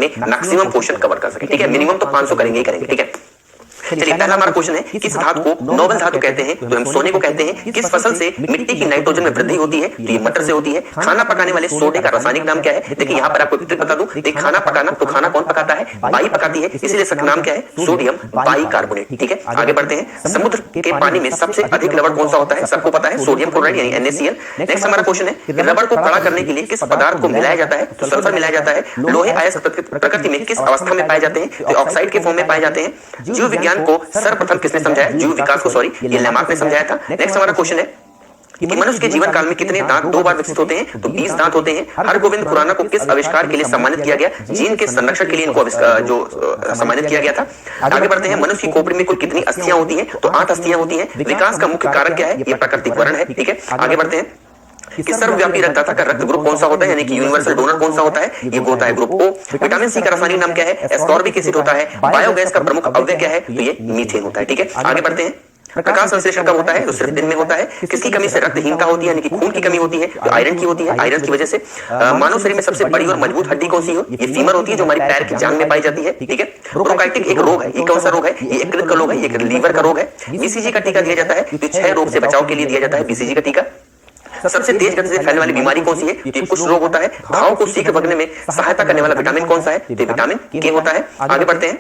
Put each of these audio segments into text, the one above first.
में maximum portion cover कर सके, ठीक है। मिनिमम तो 500 करेंगे ही करेंगे, ठीक है। चलिए पहला हमारा क्वेश्चन है, किस धातु को नोबल धातु कहते हैं? तो हम सोने को कहते हैं। किस फसल से मिट्टी की नाइट्रोजन में वृद्धि होती है? तो ये मटर से होती है। खाना पकाने वाले सोडे का रासायनिक नाम क्या है? देखिए यहाँ पर आपको ट्रिक बता दूं, देखिए खाना पकाना, तो खाना कौन पकाता है? बाई पकाती है, इसीलिए इसका नाम क्या है? सोडियम बाइकार्बोनेट, ठीक है। आगे बढ़ते हैं, समुद्र के पानी में सबसे अधिक लवण कौन सा होता है? सबको पता है, सोडियम क्लोराइड यानी NaCl। नेक्स्ट हमारा क्वेश्चन है, रबड़ को कड़ा करने के लिए किस पदार्थ को मिलाया जाता है? तो सल्फर मिलाया जाता है। लोहे अयस्क प्रकृति में किस अवस्था में पाए जाते हैं? तो ऑक्साइड के फॉर्म में पाए जाते हैं। जीव विज्ञान को सर्वप्रथम किसने समझाया? जीव विकास को, सॉरी, ये लेमार्क ने समझाया था। नेक्स्ट हमारा क्वेश्चन है कि मनुष्य के जीवन काल में कितने दांत 2 बार विकसित होते हैं? तो 20 दांत होते हैं। हरगोविंद खुराना को किस आविष्कार के लिए सम्मानित किया गया? जीन के संरक्षण के लिए इनको सम्मानित किया गया था। आगे बढ़ते हैं, मनुष्य की खोपड़ी में कुल कितनी अस्थियां होती हैं? तो 8 अस्थियां होती हैं। विकास का मुख्य कारक क्या है? ये प्राकृतिक वर्ण है, ठीक है। आगे बढ़ते हैं कि सर्वव्यापी रक्तदाता का रक्त ग्रुप कौन सा होता है, यानी कि यूनिवर्सल डोनर कौन सा होता है? ये होता है ग्रुप O। विटामिन सी का रासायनिक नाम क्या है? एस्कॉर्बिक एसिड होता है। बायोगैस का प्रमुख अवयव क्या है? तो ये मीथेन होता है, ठीक है। आगे बढ़ते हैं, प्रकाश संश्लेषण कब होता है? तो सिर्फ दिन में होता है। किसकी कमी से रक्तहीनता होती है, यानी कि खून की कमी होती है? तो आयरन की होती है। आयरन की वजह से मानव शरीर में सबसे बड़ी और मजबूत हड्डी कौन सी हो? ये फीमर होती है, जो हमारे पैर की जांग में पाई जाती है, ठीक है। ब्रोंकाइटिस एक रोग है, ये कौन सा रोग है? ये यकृत का रोग है, ये लीवर का रोग है। BCG का टीका दिया जाता है, तो 6 रोग से बचाव के लिए दिया जाता है BCG का टीका। सबसे तेज गति से फैलने वाली बीमारी कौन सी है? ये कुष्ठ रोग होता है। घाव को शीघ्र भगने में सहायता करने वाला विटामिन कौन सा है? तो विटामिन K होता है। आगे बढ़ते हैं,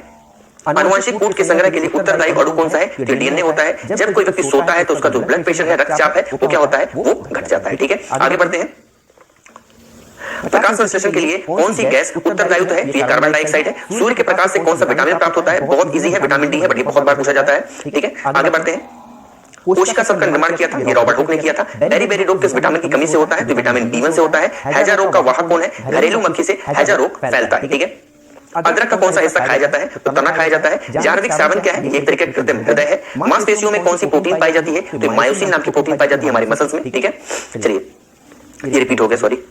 आनुवंशिक कोड के संग्रह के लिए उत्तरदायी अणु कौन सा है? तो DNA होता है। जब कोई व्यक्ति सोता है तो उसका जो ब्लड प्रेशर है, रक्तचाप है, वो क्या होता है? वो घट जाता है, ठीक है। आगे बढ़ते हैं, प्रकाश संश्लेषण के लिए कौन सी गैस उत्तरदायी है? तो ये कार्बन डाइऑक्साइड है। सूर्य के प्रकाश से कौन सा विटामिन प्राप्त होता है? बहुत इजी है, विटामिन D है, बट ये बहुत बार पूछा जाता है, ठीक है। आगे बढ़ते हैं, कोशिका सब का निर्माण किया था, ये रॉबर्ट हुक ने किया था। बेरी रोग किस विटामिन की कमी से होता है? तो विटामिन B1 से होता है। हैजा रोग का वाहक कौन है? घरेलू मक्खी से हैजा रोग फैलता है, ठीक है। अदरक का कौन सा हिस्सा खाया जाता है? तो तना खाया जाता है। जार्विक साबन क्या है? ये एक तरीके का कृत्रिम हृदय है। मांसपेशियों में कौन सी प्रोटीन पाई जाती है? तो मायोसिन नाम की प्रोटीन पाई जाती है हमारी मसल्स में, ठीक है। चलिए ये रिपीट हो गया, सॉरी।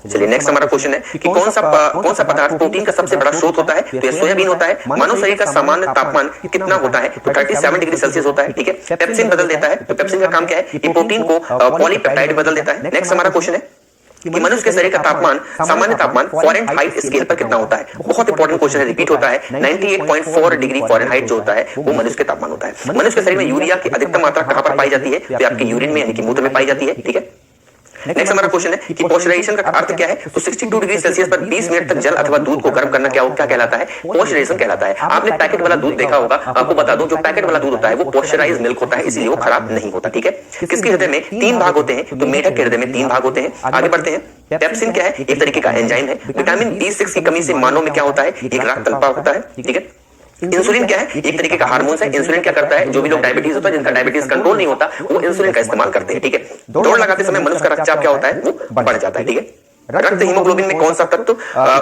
चलिए नेक्स्ट हमारा क्वेश्चन है कि कौन सा पदार्थ प्रोटीन का सबसे बड़ा स्रोत होता है? तो ये सोयाबीन होता है। मानव शरीर का सामान्य तापमान कितना होता है? तो 37 डिग्री सेल्सियस होता है, ठीक है। पेप्सिन बदल देता है, तो पेप्सिन का काम क्या है? ये प्रोटीन को पॉलीपेप्टाइड बदल देता है। नेक्स्ट हमारा क्वेश्चन है कि मनुष्य के शरीर का तापमान, सामान्य तापमान फ़ारेनहाइट स्केल पर कितना होता है? बहुत इंपॉर्टेंट क्वेश्चन है, रिपीट होता है। 98.4 डिग्री फ़ारेनहाइट जो होता है वो मनुष्य के तापमान होता है। मनुष्य के शरीर में यूरिया की अधिकतम मात्रा कहां पर पाई जाती है? तो आपके यूरिन में, यानी कि मूत्र में पाई जाती है, ठीक है। नेक्स्ट हमारा क्वेश्चन है कि पॉस्चराइजेशन का अर्थ क्या है? तो 62 डिग्री सेल्सियस पर 20 मिनट तक जल अथवा दूध को गर्म करना क्या कहलाता है? पॉस्चराइजेशन कहलाता है। आपने पैकेट वाला दूध देखा होगा, आपको बता दूं, जो पैकेट वाला दूध होता है वो पॉस्चराइज्ड मिल्क होता है, इसलिए वो खराब नहीं होता, ठीक है। किसके हृदय में 3 भाग होते हैं? तो मेढक के हृदय में 3 भाग होते हैं। आगे बढ़ते हैं, पेप्सिन क्या है? एक तरीके का एंजाइम है। विटामिन B6 की कमी से मानव में क्या होता है? एक रात तलपा होता है, ठीक है। इंसुलिन क्या है? एक तरीके का हार्मोन है। इंसुलिन क्या करता है? जो भी लोग डायबिटीज होता है, जिनका डायबिटीज कंट्रोल नहीं होता, वो इंसुलिन का इस्तेमाल करते हैं, ठीक है। दौड़ लगाते समय मनुष्य का रक्तचाप क्या होता है? वो बढ़ जाता है, ठीक है। रक्त हीमोग्लोबिन में कौन सा तत्व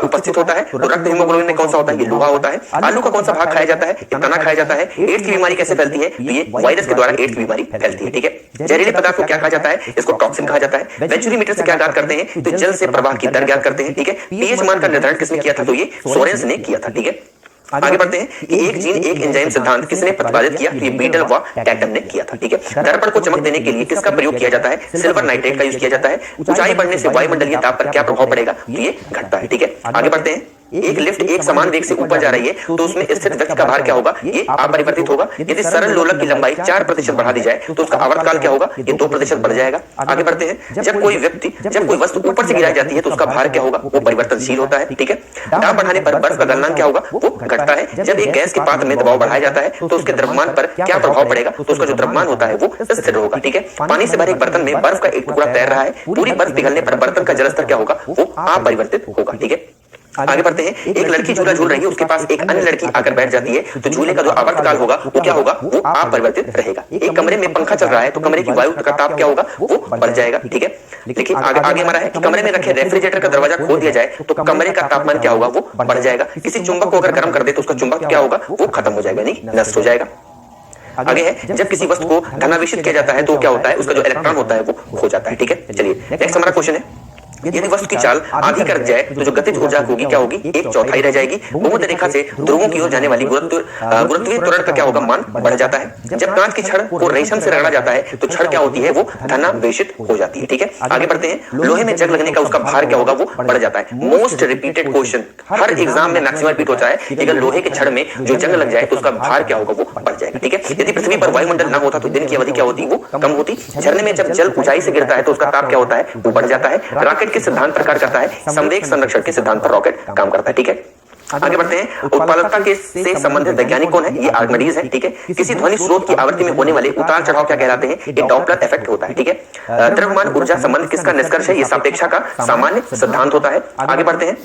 उपस्थित होता है? तो रक्त हीमोग्लोबिन में कौन सा होता है? ये लोहा होता है। आलू का कौन सा भाग खाया जाता है? तना खाया जाता है। एड्स की बीमारी कैसे फैलती है? तो ये वायरस के द्वारा एड्स की बीमारी फैलती है, ठीक है। जहरीले पदार्थ को क्या कहा जाता है? इसको टॉक्सिन कहा जाता है। वेंचुरीमीटर से क्या ज्ञात करते हैं? तो जल से प्रवाह की दर ज्ञात करते हैं, ठीक है। पीएच मान का निर्धारण किसने किया था? तो ये सोरेंस ने किया था, ठीक है। आगे बढ़ते हैं कि एक जीन एक एंजाइम सिद्धांत किसने प्रतिपादित किया? तो ये बीटल व टैटम ने किया था, ठीक है। दर्पण को चमक देने के लिए किसका प्रयोग किया जाता है? सिल्वर नाइट्रेट का यूज किया जाता है। ऊंचाई बढ़ने से वायुमंडलीय ताप पर क्या प्रभाव पड़ेगा? तो ये घटता है, ठीक है। आगे बढ़ते हैं, एक लिफ्ट एक समान वेग से ऊपर जा रही है तो उसमें स्थित व्यक्ति का भार क्या होगा? ये अपरिवर्तित होगा। यदि सरल लोलक की लंबाई 4% बढ़ा दी जाए तो उसका आवर्तकाल क्या होगा? ये 2% बढ़ जाएगा। आगे बढ़ते हैं, जब कोई वस्तु ऊपर से गिराई जाती है तो उसका भार क्या होगा? वो परिवर्तनशील होता है, ठीक है। दाब बढ़ाने पर बर्फ का गलनांक क्या होगा? वो घटता है। जब एक गैस के पात्र में दबाव बढ़ाया जाता है तो उसके द्रव्यमान पर क्या प्रभाव पड़ेगा? तो उसका जो द्रव्यमान होता है वो स्थिर होगा, ठीक है। पानी से भरे एक बर्तन में बर्फ का एक टुकड़ा तैर रहा है, पूरी बर्फ पिघलने पर बर्तन का जलस्तर क्या होगा? वो अपरिवर्तित होगा, ठीक है। आगे बढ़ते हैं, एक लड़की झूला झूल रही है, उसके पास एक अन्य लड़की आकर बैठ जाती है तो झूले का जो आवर्तकाल होगा वो क्या होगा? वो अपरिवर्तित रहेगा। एक कमरे में पंखा चल रहा है तो कमरे की वायु का ताप क्या होगा? वो बढ़ जाएगा, ठीक है। देखिए आगे हमारा है कि कमरे में रखे रेफ्रिजरेटर का दरवाजा खोल दिया जाए तो कमरे का तापमान क्या होगा? वो बढ़ जाएगा। किसी चुंबक को अगर गर्म कर दे तो उसका चुंबक क्या होगा? वो खत्म हो जाएगा, नहीं नष्ट हो जाएगा। आगे है, जब किसी वस्तु को धनावेशित किया जाता है तो क्या होता है? उसका जो इलेक्ट्रॉन होता है वो खो जाता है, ठीक है। चलिए नेक्स्ट हमारा क्वेश्चन है यदि वस्तु की चाल आधी कर जाए तो जो गतिज ऊर्जा होगी क्या होगी, 1/4 रह जाएगी। भूमध्य रेखा से ध्रुवों की ओर जाने वाली गुरुत्वीय त्वरण का क्या होगा, मान बढ़ जाता है। जब कांच की छड़ को रेशम से रगड़ा जाता है तो छड़ क्या होती है, वो धनावेशित हो जाती है। ठीक है, आगे बढ़ते हैं। लोहे में जंग लगने का उसका भार क्या होगा, वो बढ़ जाता है। मोस्ट रिपीटेड क्वेश्चन, हर एग्जाम में मैक्सिमम रिपीट होता है कि अगर लोहे के छड़ में जो जंग लग जाए तो उसका भार क्या होगा, वो बढ़ जाएगा। ठीक है, यदि पृथ्वी पर वायुमंडल न होता तो दिन की अवधि क्या होती, वो कम होती। झरने में जब जल ऊंचाई से गिरता है तो उसका ताप क्या होता है, वो बढ़ जाता है। रॉकेट के सिद्धांत पर कार्य करता है, संवेग संरक्षण के सिद्धांत पर रॉकेट काम करता है। ठीक है, आगे बढ़ते हैं। उत्पादकता के से संबंधित वैज्ञानिक कौन है, ये आर्किमिडीज है। ठीक है, किसी ध्वनि स्रोत की आवृत्ति में होने वाले उतार चढ़ाव क्या कहलाते हैं, ये डॉपलर इफेक्ट होता है। ठीक है, द्रव्यमान ऊर्जा संबंध किसका निष्कर्ष है, ये सापेक्षा का सामान्य सिद्धांत होता है। आगे बढ़ते हैं।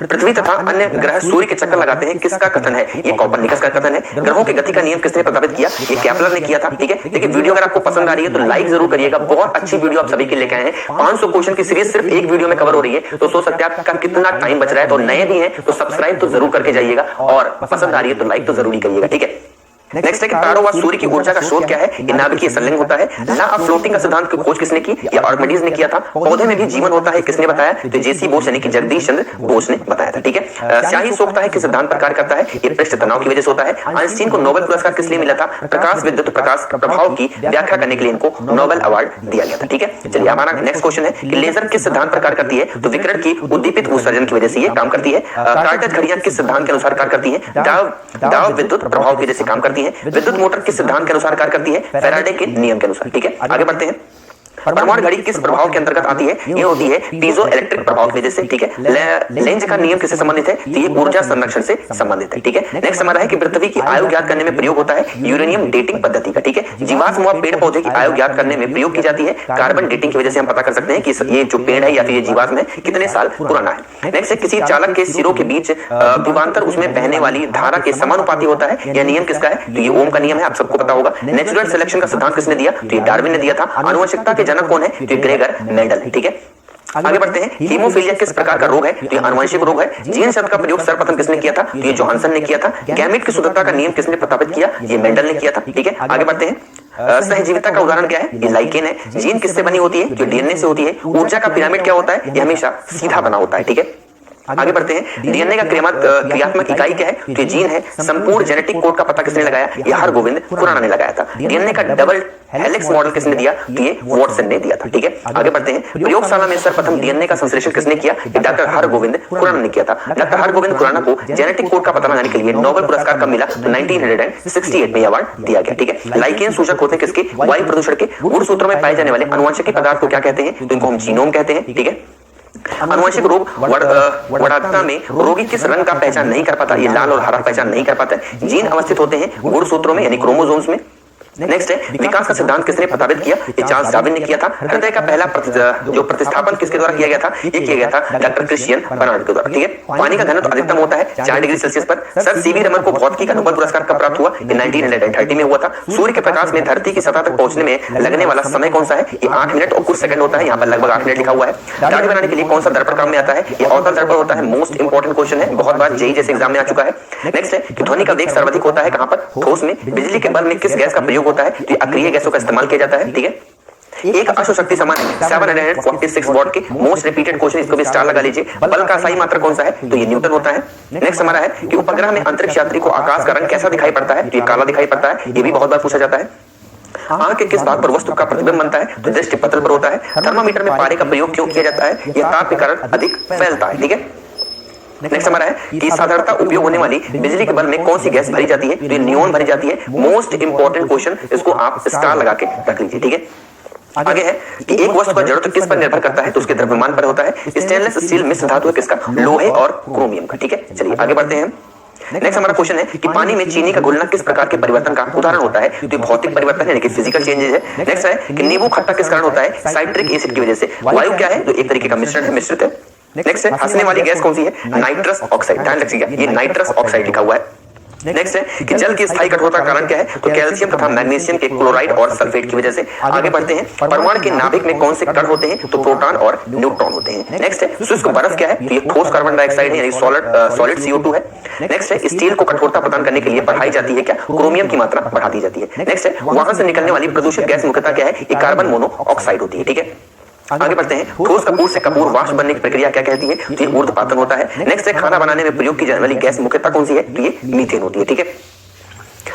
पृथ्वी तथा अन्य ग्रह सूर्य के चक्कर लगाते हैं, किसका कथन है, ये कोपर्निकस का कथन है। ग्रहों की गति का नियम किसने प्रस्तावित किया, ये केपलर ने किया था। ठीक है, देखिए वीडियो अगर आपको पसंद आ रही है तो लाइक जरूर करिएगा, बहुत अच्छी वीडियो आप सभी के लेके आए हैं। 500 क्वेश्चन की सीरीज सिर्फ एक वीडियो में कवर हो रही है, तो सोच सकते हैं आपका कितना टाइम बच रहा है। तो नए भी हैं तो सब्सक्राइब तो जरूर करके जाइएगा, और पसंद आ रही है तो लाइक तो जरूर ही करिएगा। ठीक है, नेक्स्ट है कि तारों व सूर्य की ऊर्जा का स्रोत क्या है, ये नाभिकीय संलिंग होता है। लॉ ऑफ फ्लोटिंग का सिद्धांत की खोज किसने की, ये आर्किमिडीज ने किया था। पौधे में भी जीवन होता है, किसने बताया, तो जेसी बोस यानी कि जगदीश चंद्र बोस ने बताया था। ठीक है, स्याही सोखता है किस सिद्धांत पर कार्य करता है, ये पृष्ठ तनाव की वजह से होता है। आइंस्टीन को नोबेल पुरस्कार किस लिए मिला था, प्रकाश विद्युत प्रकाश प्रभाव की व्याख्या करने के लिए इनको नोबेल अवार्ड दिया गया था। ठीक है, चलिए हमारा नेक्स्ट क्वेश्चन है कि लेजर किस सिद्धांत पर कार्य करती है, तो विकिरण की उद्दीपित उत्सर्जन की वजह से ये काम करती है। कार्टेज घड़ियां किस सिद्धांत के अनुसार कार्य करती है, दाव विद्युत प्रभाव की वजह से काम करती है। विद्युत मोटर किस सिद्धांत के अनुसार कार्य करती है, फैराडे के नियम के अनुसार। ठीक है, आगे बढ़ते हैं। परमाणु घड़ी किस प्रभाव के अंतर्गत आती है, ये होती है पीजो इलेक्ट्रिक प्रभाव की वजह से। ठीक है, लेंज का नियम किससे संबंधित है, तो ये ऊर्जा संरक्षण से संबंधित है। ठीक है, नेक्स्ट हमारा है कि पृथ्वी की आयु ज्ञात करने में प्रयोग होता है यूरेनियम डेटिंग पद्धति का। ठीक है, जीवाश्म व पेड़ पौधे की आयु ज्ञात करने में प्रयोग की जाती है कार्बन डेटिंग की वजह से हम पता कर सकते हैं कि ये जो पेड़ है या फिर ये जीवाश्म है कितने साल पुराना है। नेक्स्ट है किसी चालक के सिरों के बीच विभवांतर उसमें बहने वाली धारा के समानुपाती होता है, यह नियम किसका है, तो ये ओम का नियम है, आप सबको पता होगा। नेचुरल सिलेक्शन का सिद्धांत किसने दिया, तो ये डार्विन ने दिया था। आनुवंशिकता के जनक कौन है, तो ग्रेगर मेंडल है। ठीक है, आगे बढ़ते हैं। हीमोफीलिया किस प्रकार का रोग है, तो ये आनुवंशिक रोग है। जीन शब्द का प्रयोग सर्वप्रथम किसने किया था, तो ये जोहानसन ने किया था। गैमेट की शुद्धता का नियम किसने प्रस्तावित किया, ये मेंडल ने किया था। ठीक है, आगे बढ़ते हैं। सहजीविता का उदाहरण क्या है, ये लाइकेन है। जीन किससे बनी होती है, जो डीएनए से होती है। ऊर्जा का पिरामिड क्या होता है, ये हमेशा सीधा बना होता है। ठीक है, आगे बढ़ते हैं। डीएनए का क्रियात्मक इकाई क्या है, तो ये जीन है। संपूर्ण जेनेटिक कोड का पता किसने लगाया, ये हरगोविंद खुराना ने लगाया था। डीएनए का डबल हेलिक्स मॉडल किसने दिया, तो ये वॉटसन ने दिया था। ठीक है, आगे बढ़ते हैं। प्रयोगशाला में सर्वप्रथम डीएनए का संश्लेषण किसने किया, ये डॉक्टर हरगोविंद खुराना ने किया था। डॉक्टर हरगोविंद खुराना को जेनेटिक कोड का पता लगाने के लिए नोबेल पुरस्कार कब मिला, तो 1968 में अवार्ड दिया गया। ठीक है, लाइकेन सूचक होते हैं किसके, वायु प्रदूषण के। गुणसूत्रों में पाए जाने वाले अनुवांशिक पदार्थ को क्या कहते हैं, तो इनको हम जीनोम कहते हैं। ठीक है, आनुवंशिक रोग वड़ाता में रोगी किस रंग का पहचान नहीं कर पाता, ये लाल और हरा पहचान नहीं कर पाता है। जीन अवस्थित होते हैं गुणसूत्रों में यानी क्रोमोसोम्स में। नेक्स्ट है विकास का सिद्धांत किसने प्रस्तावित किया, ये चार्ल्स डार्विन ने किया था। हृदय का पहला जो प्रतिस्थापन किसके द्वारा किया गया था, ये किया गया था डॉक्टर क्रिश्चियन बर्नार्ड के द्वारा। ठीक है, पानी का घनत्व अधिकतम होता है 4 डिग्री सेल्सियस पर। सर सीवी रमन को भौतिकी का नोबेल पुरस्कार कब प्राप्त हुआ, ये 1930 में हुआ था। सूर्य के प्रकाश में धरती की सतह तक पहुंचने में लगने वाला समय कौन सा है, ये 8 मिनट और कुछ सेकंड होता है। यहाँ पर लगभग 8 मिनट लिखा हुआ है। दाढ़ी बनाने के लिए कौन सा दर्पण काम में आता है, ये अवतल दर्पण होता है। मोस्ट इंपोर्टेंट क्वेश्चन है, बहुत बार जेईई जैसे एग्जाम में आ चुका है। नेक्स्ट है कि ध्वनि का वेग सर्वाधिक होता है कहां पर, ठोस में। बिजली के बल्ब में किस गैस का प्रयोग होता है, तो अक्रिय गैसों का इस्तेमाल किया जाता है। ठीक है, एक अश्वशक्ति समान 746 वॉट के। मोस्ट रिपीटेड क्वेश्चन, इसको भी स्टार लगा लीजिए। बल का सही मात्रक कौन सा है, तो ये न्यूटन होता है। नेक्स्ट हमारा है कि उपग्रह में अंतरिक्ष यात्री को आकाश का रंग कैसा दिखाई पड़ता है, तो ये काला दिखाई पड़ता है। ये भी बहुत बार पूछा जाता है। आंख के किस भाग पर वस्तु का प्रतिबिंब बनता है, तो दृष्टि पटल पर होता है। थर्मामीटर में पारे का प्रयोग क्यों किया जाता है, यह ताप के कारण अधिक फैलता है। ठीक है, नेक्स्ट हमारा है कि साधारणतः उपयोग होने वाली बिजली के बल्ब में कौन सी गैस भरी जाती है, तो ये नियोन भरी जाती है। मोस्ट इंपोर्टेंट क्वेश्चन, इसको आप स्टार लगा के रख लीजिए। ठीक है, आगे है कि एक वस्तु का जड़त्व किस पर निर्भर करता है, तो उसके द्रव्यमान पर होता है। स्टेनलेस स्टील मिश्र धातु है किसका, लोहे और क्रोमियम का। ठीक है, चलिए आगे बढ़ते हैं। नेक्स्ट हमारा क्वेश्चन है कि पानी में चीनी का घुलना किस प्रकार के परिवर्तन का उदाहरण होता है, तो भौतिक परिवर्तन यानी कि फिजिकल चेंजेस है। नेक्स्ट है कि नींबू खट्टा किस कारण होता है, साइट्रिक एसिड की वजह से। वायु क्या है, तो एक तरीके का मिश्रण है, मिश्रित है। नेक्स्ट है हंसने वाली गैस कौन सी है, नाइट्रस ऑक्साइड। ध्यान रखिएगा, ये नाइट्रस ऑक्साइड लिखा हुआ है। नेक्स्ट है कि जल की स्थायी कठोरता का कारण क्या है, तो कैल्शियम तथा मैग्नीशियम के क्लोराइड और सल्फेट की वजह से। आगे बढ़ते हैं। परमाणु के नाभिक में कौन से कण होते हैं, तो प्रोटॉन और न्यूट्रॉन होते हैं। नेक्स्ट है शुष्क बर्फ क्या है, तो ये ठोस कार्बन डाइऑक्साइड यानी सॉलिड CO2 है। नेक्स्ट है स्टील को कठोरता प्रदान करने के लिए बढ़ाई जाती है क्या, क्रोमियम की मात्रा बढ़ा दी जाती है। नेक्स्ट है वहां से निकलने वाली प्रदूषित गैस मुख्यतः क्या है, ये कार्बन मोनोऑक्साइड होती है। ठीक है, आगे बढ़ते हैं, ठोस कपूर से कपूर वाष्प बनने की प्रक्रिया क्या कहती है? तो ये ऊर्ध्वपातन होता है। नेक्स्ट है, खाना बनाने में प्रयोग की जाने वाली गैस मुख्यतः कौन सी है? तो ये मीथेन होती है। ठीक है,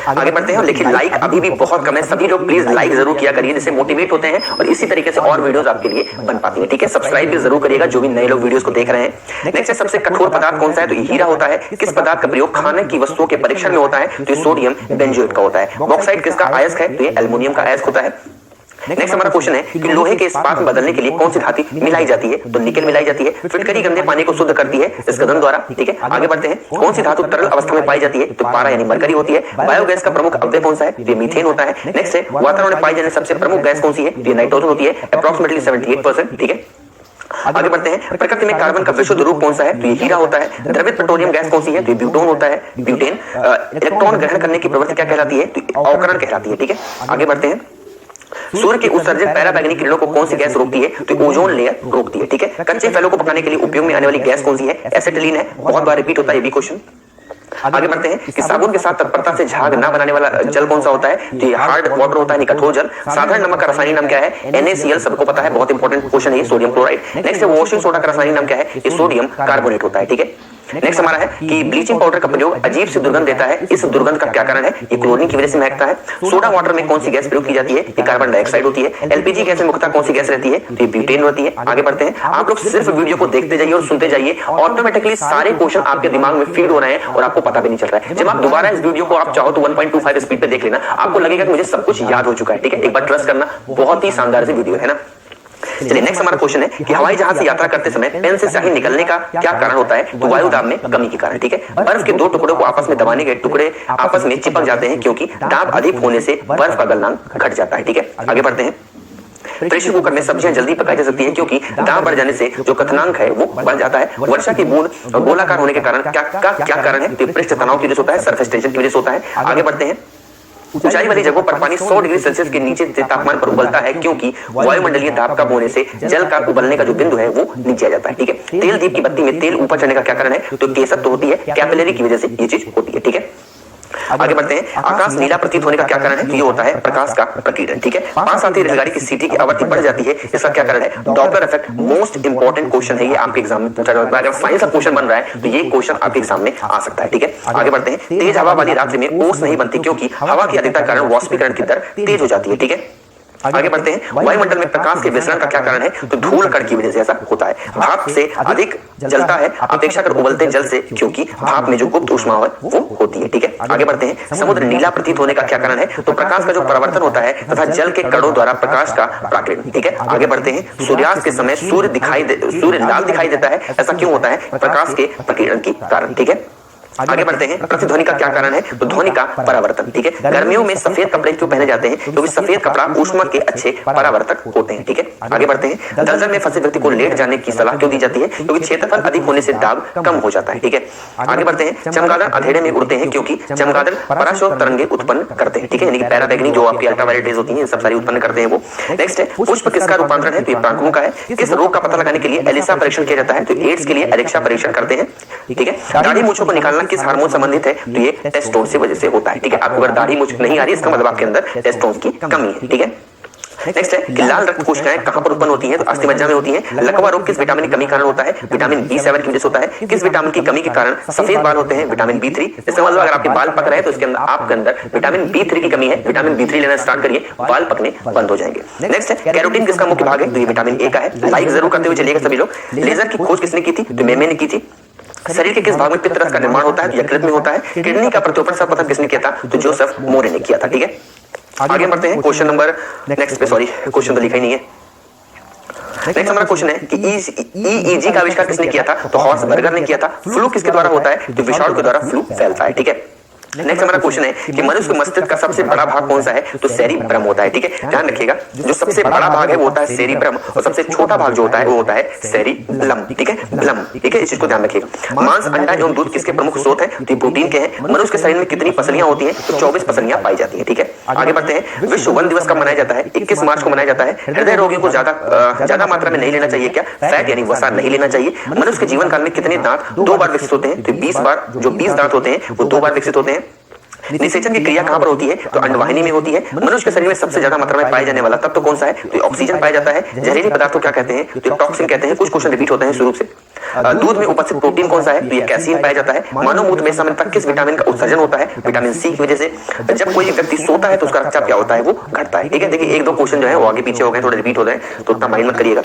आगे बढ़ते हैं। लेकिन लाइक अभी भी बहुत कम है, सभी लोग प्लीज लाइक जरूर किया करिए, जिससे मोटिवेट होते हैं और इसी तरीके से और वीडियोस आपके लिए बन पाती है। ठीक है, सब्सक्राइब भी जरूर करिएगा जो भी नए लोग वीडियोस को देख रहे हैं। नेक्स्ट है, सबसे कठोर पदार्थ कौन सा है? तो ये हीरा होता है। किस पदार्थ का प्रयोग खाने की वस्तुओं के परीक्षण में होता है? तो ये सोडियम बेंजोएट का होता है। बॉक्साइट किसका अयस्क है? तो ये एल्युमिनियम का अयस्क होता है। नेक्स्ट हमारा क्वेश्चन है कि लोहे के इस्पात में बदलने के लिए कौन सी धातु मिलाई जाती है? तो निकेल मिलाई जाती है। फिटकरी गंदे पानी को शुद्ध करती है इस कदम द्वारा। ठीक है, आगे बढ़ते हैं। कौन सी धातु तरल अवस्था में पाई जाती है? तो पारा यानी मरकरी होती है। बायोगैस का प्रमुख अवयव कौन सा है? ये मीथेन होता है। नेक्स्ट है, वातावरण में पाई जाने सबसे प्रमुख गैस कौन सी है? ये नाइट्रोजन होती है, अप्रॉक्सिमेटली 78%। ठीक है, आगे बढ़ते हैं। प्रकृति में कार्बन का विशुद्ध रूप कौन सा है? तो ये हीरा होता है। द्रवित पेट्रोलियम गैस कौन सी है? तो ये ब्यूटेन होता है, ब्यूटेन। इलेक्ट्रॉन ग्रहण करने की प्रवृत्ति क्या कहलाती है? तो अवकरण कहलाती है। ठीक है, आगे बढ़ते हैं। सूर्य के उत्सर्जित पैराबैंगनी किरणों को कौन सी गैस रोकती है? तो ओजोन लेयर रोकती है। ठीक है, कच्चे फलों को पकाने के लिए उपयोग में आने वाली गैस कौन सी है? एसिटिलीन है। बहुत बार रिपीट होता है ये भी क्वेश्चन। आगे बढ़ते हैं कि साबुन के साथ तत्परता से झाग ना बनाने वाला जल कौन सा होता है? तो ये हार्ड वाटर होता है, कठोर जल। साधारण नमक का रासायनिक नाम क्या है? NaCl, सबको पता है, बहुत इंपॉर्टेंट क्वेश्चन है, सोडियम क्लोराइड। नेक्स्ट है, वॉशिंग सोडा का रासायनिक नाम क्या है? ये सोडियम कार्बोनेट होता है। ठीक है, नेक्स्ट हमारा है कि ब्लीचिंग पाउडर का प्रयोग अजीब सी दुर्गंध देता है, इस दुर्गंध का क्या कारण है? ये क्लोरीन की वजह से महकता है। सोडा वाटर में कौन सी गैस प्रयोग की जाती है? ये कार्बन डाइऑक्साइड होती है। LPG गैस में मुख्यतः कौन सी गैस रहती है? तो ये ब्यूटेन होती है। आगे बढ़ते हैं। आप लोग सिर्फ वीडियो को देखते जाइए और सुनते जाइए, ऑटोमेटिकली सारे क्वेश्चन आपके दिमाग में फीड हो रहे हैं और आपको पता भी नहीं चल रहा है। जब आप दोबारा इस वीडियो को आप चाहो तो 1.25 स्पीड पे देख लेना, आपको लगेगा कि मुझे सब कुछ याद हो चुका है। ठीक है, एक बार ट्रस्ट करना, बहुत ही शानदार सी वीडियो है ना। चलिए, नेक्स्ट हमारा क्वेश्चन है कि हवाई जहाज से यात्रा करते समय पेन से स्याही निकलने का क्या कारण होता है? तो वायु दाब में कमी के कारण। ठीक है, बर्फ के दो टुकड़ों को आपस में दबाने के टुकड़े आपस में चिपक जाते हैं क्योंकि दाब अधिक होने से बर्फ का गलनांक घट जाता है। ठीक है, आगे बढ़ते हैं। प्रेशर कुकर में सब्जियां जल्दी पकाई जा सकती है क्योंकि दाब बढ़ जाने से जो कथनांक है वो बढ़ जाता है। वर्षा की बूंद गोलाकार होने के कारण क्या कारण है? तो पृष्ठ तनाव की वजह से होता है, सरफेस टेंशन की वजह से होता है। आगे बढ़ते हैं। ऊंचाई वाली जगहों पर पानी 100 डिग्री सेल्सियस के नीचे तापमान पर उबलता है क्योंकि वायुमंडलीय दाब कम होने से जल का उबलने का जो बिंदु है वो नीचे आ जाता है। ठीक है, तेल दीप की बत्ती में तेल ऊपर चढ़ने का क्या कारण है? तो केसत्व होती है, कैपिलरी की वजह से ये चीज होती है। ठीक है, आगे बढ़ते हैं। आकाश नीला प्रतीत होने का क्या कारण है? तो ये होता है प्रकाश का प्रकीर्णन। ठीक है, पास आती रेलगाड़ी की सीटी की आवृत्ति बढ़ जाती है, इसका क्या कारण है? Doppler effect. Most important question है ये, आपके एग्जाम में पूछा जाता है। अगर साइंस का क्वेश्चन बन रहा है तो ये क्वेश्चन आपके एग्जाम में आ सकता है। ठीक है, आगे बढ़ते हैं। तेज हवा वाली रात्रि में ओस नहीं बनती क्योंकि हवा की अधिकता के कारण वाष्पीकरण की दर तेज हो जाती है। ठीक है, आगे बढ़ते हैं। वायुमंडल में प्रकाश के विसरण का क्या कारण है? तो धूल कण की वजह से ऐसा होता है। भाप से अधिक जलता है अपेक्षाकृत उबलते जल से क्योंकि भाप में जो गुप्त ऊष्मा है वो होती है। ठीक है, आगे बढ़ते हैं। समुद्र नीला प्रतीत होने का क्या कारण है? तो प्रकाश का जो परावर्तन होता है तथा जल के कणों द्वारा प्रकाश का प्राकिरण। ठीक है, आगे बढ़ते हैं। सूर्यास्त के समय सूर्य लाल दिखाई देता है, ऐसा क्यों होता है? प्रकाश के प्रकीर्णन के कारण। ठीक है, आगे बढ़ते हैं। प्रतिध्वनि का क्या कारण है? तो ध्वनि का परावर्तन। ठीक है, गर्मियों में सफेद कपड़े क्यों पहने जाते हैं? क्योंकि सफेद कपड़ा ऊष्मा के अच्छे परावर्तक होते हैं। ठीक है, आगे बढ़ते हैं। दलदल में फंसे व्यक्ति को लेट जाने की सलाह क्यों दी जाती है? क्योंकि क्षेत्रफल अधिक होने से दाब कम हो जाता है। ठीक है, आगे बढ़ते हैं। चमगादड़ अंधेरे में उड़ते हैं क्योंकि चमगादड़ पराशोर तरंगे उत्पन्न करते हैं। ठीक है, यानी पैराबैंगनी जो आपकी अल्ट्रावायलेट रेज होती है सब सारी उत्पन्न करते हैं वो। नेक्स्ट है, पुष्प किसका रूपांतरण है? तो ये परागकणों का है। किस रोग का पता लगाने के लिए एलिसा परीक्षण किया जाता है? तो एड्स के लिए एलेक्सा परीक्षण करते हैं। ठीक है, दाढ़ी मूंछों को निकालना किस हार्मोन संबंधित है? तो ये टेस्टोस्टेरोन से वजह से होता है। ठीक है, आपको अगर दाढ़ी मूंछ नहीं आ रही इसका मतलब आपके अंदर टेस्टोस्टेरोन की कमी है। ठीक है, नेक्स्ट है कि लाल रक्त कोशिकाएं कहां पर उत्पन्न होती हैं? तो अस्थिमज्जा में होती हैं। लकवा रोग किस विटामिन की कमी के कारण होता है? विटामिन B7 की वजह से होता है। किस विटामिन की कमी के कारण सफेद बाल होते हैं? Vitamin B3। इसका मतलब अगर आपके बाल पक रहे हैं तो इसके अंदर आपके अंदर विटामिन B3 की कमी है। विटामिन B3 लेना स्टार्ट करिए, बाल पकने बंद हो जाएंगे। नेक्स्ट है, कैरोटीन किसका मुख्य भाग है? तो ये विटामिन A का है। लाइक जरूर करते हुए चलिएगा सभी लोग। लेजर की खोज किसने की थी? तो मेमे ने की थी। शरीर के किस भाग में पित्त रस का निर्माण होता है? तो यकृत में होता है। किडनी का प्रत्योपन सर्वप्रथम किसने किया था? तो जोसेफ मोरे ने किया था। ठीक है, आगे बढ़ते हैं। क्वेश्चन नंबर नेक्स्ट पे, सॉरी क्वेश्चन तो लिखा ही नहीं है। नेक्स्ट हमारा क्वेश्चन है कि EEG का आविष्कार किसने किया था? तो हॉर्स बर्गर ने किया था। फ्लू किसके द्वारा होता है? तो विषाणु के द्वारा फ्लू फैलता है। ठीक है, नेक्स्ट हमारा क्वेश्चन है कि मनुष्य के मस्तिष्क का सबसे बड़ा भाग कौन सा है? तो सेरिब्रम होता है। ठीक है, ध्यान रखिएगा, जो सबसे बड़ा भाग है वो होता है सेरिब्रम और सबसे छोटा भाग जो होता है वो होता है सेरिबलम। ठीक है, ब्लम। ठीक है, इस चीज को ध्यान रखिएगा। मांस, अंडा एवं दूध किसके प्रमुख स्रोत है? तो प्रोटीन के हैं। मनुष्य के शरीर में कितनी पसलियां होती हैं? तो 24 पसलियां पाई जाती है। ठीक है, आगे बढ़ते हैं। विश्व वन दिवस कब मनाया जाता है? 21 मार्च को मनाया जाता है। हृदय रोगियों को ज्यादा मात्रा में नहीं लेना चाहिए क्या? फैट यानी वसा नहीं लेना चाहिए। मनुष्य के जीवन काल में कितने दांत 2 बार विकसित होते हैं? तो 20 बार। जो 20 दांत होते हैं वो 2 बार विकसित होते हैं। निषेचन की क्रिया कहां पर होती है? तो अंडवाहिनी में होती है। मनुष्य के शरीर में सबसे ज्यादा मात्रा में पाए जाने वाला तत्व कौन सा है? तो ऑक्सीजन पाया जाता है। जहरीले पदार्थ को क्या कहते हैं? तो टॉक्सिन कहते हैं। कुछ क्वेश्चन रिपीट होते हैं शुरू से। दूध में उपस्थित प्रोटीन कौन सा है? तो ये कैसीन पाया जाता है। मानव मूत्र में सामान्यतः किस विटामिन का उत्सर्जन होता है? विटामिन सी की वजह से। जब कोई व्यक्ति सोता है तो उसका रक्तचाप क्या होता है? वो घटता है। ठीक है, देखिए एक दो क्वेश्चन जो है वो आगे पीछे हो गए, थोड़े रिपीट हो गए, तो उतना माइंड मत करिएगा।